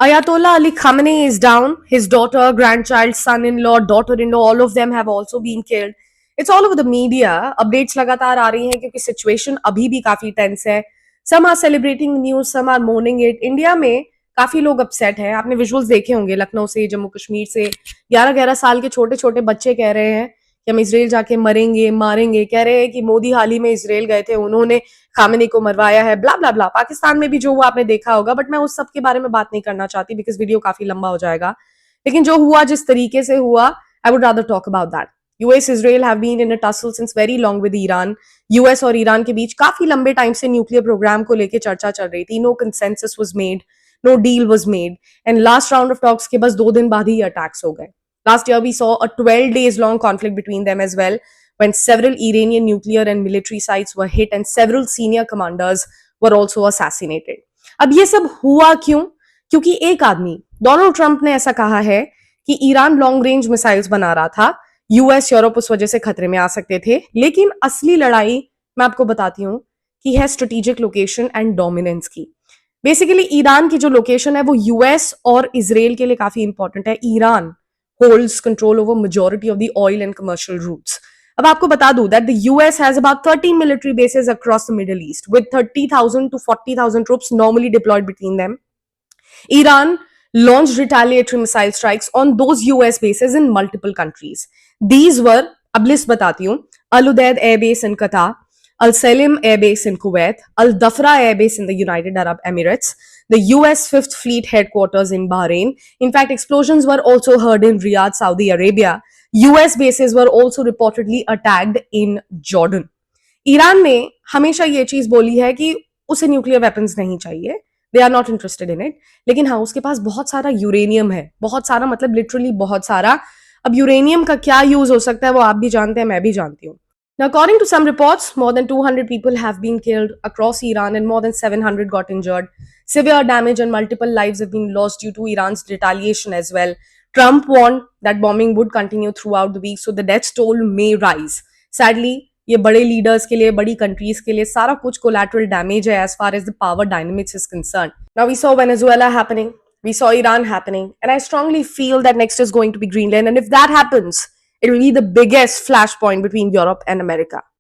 Ayatollah Ali Khamenei is down. His daughter, grandchild, son-in-law, daughter-in-law, all of them have also been killed. It's all over the media. Updates लगातार आ रही हैं क्योंकि situation अभी भी काफी tense है. Some are celebrating the news, some are mourning it. India में काफी लोग अपसेट हैं. आपने विजुअल्स देखे होंगे लखनऊ से, जम्मू कश्मीर से. 11-11 साल के छोटे छोटे बच्चे कह रहे हैं कि हम इसराइल जाके मरेंगे, मारेंगे. कह रहे हैं कि मोदी हाल ही में इसराइल गए थे, उन्होंने खामेनी को मरवाया है, ब्ला ब्ला ब्ला. पाकिस्तान में भी जो हुआ आपने देखा होगा, बट मैं उस सब के बारे में बात नहीं करना चाहती बिकॉज वीडियो काफी लंबा हो जाएगा. लेकिन जो हुआ, जिस तरीके से हुआ, I would rather talk about that. US Israel have been in a tussle since very long with Iran. US और ईरान के बीच काफी लंबे टाइम से न्यूक्लियर प्रोग्राम को लेकर चर्चा चल रही थी. No consensus was made, no deal was made, and last round of talks के बस 2 दिन बाद ही अटैक्स हो गए. Last year, we saw a 12 days long conflict between them as well, when several Iranian nuclear and military sites were hit and several senior commanders were also assassinated. अब ये सब हुआ क्यों? क्योंकि एक आदमी, डोनाल्ड ट्रंप ने ऐसा कहा है कि ईरान लॉन्ग रेंज मिसाइल्स बना रहा था, यूएस यूरोप उस वजह से खतरे में आ सकते थे. लेकिन असली लड़ाई मैं आपको बताती हूँ कि है स्ट्रेटेजिक लोकेशन एंड डोमिनेंस की. बेसिकली ईरान की जो लोकेशन है वो यूएस और इसराइल के लिए काफी इंपॉर्टेंट है. Iran holds control over majority of the oil and commercial routes. अब आपको बता दूं that the US has about 13 military bases across the Middle East with 30,000 to 40,000 troops normally deployed between them. Iran launched retaliatory missile strikes on those US bases in multiple countries. These were, अब list बताती हूँ, Al Udeid Air Base in Qatar, Al Salim Air Base in Kuwait, Al Dhafra Air Base in the United Arab Emirates, the US 5th Fleet headquarters in Bahrain. In fact, explosions were also heard in Riyadh, Saudi Arabia. US bases were also reportedly attacked in Jordan. Iran ने हमेशा ये चीज बोली है कि उसे nuclear weapons नहीं चाहिए, they are not interested in it. लेकिन हाँ, उसके पास बहुत सारा यूरेनियम है, बहुत सारा मतलब लिटरली बहुत सारा. अब यूरेनियम का क्या यूज हो सकता है वो आप भी जानते हैं, मैं भी जानती हूँ. Now, according to some reports, more than 200 people have been killed across Iran and more than 700 got injured. Severe damage and multiple lives have been lost due to Iran's retaliation as well. Trump warned that bombing would continue throughout the week, so the death toll may rise. Sadly, ये बड़े leaders के लिए, बड़ी countries के लिए सारा कुछ collateral damage है as far as the power dynamics is concerned. Now we saw Venezuela happening, we saw Iran happening, and I strongly feel that next is going to be Greenland. And if that happens, it will be the biggest flashpoint between Europe and America.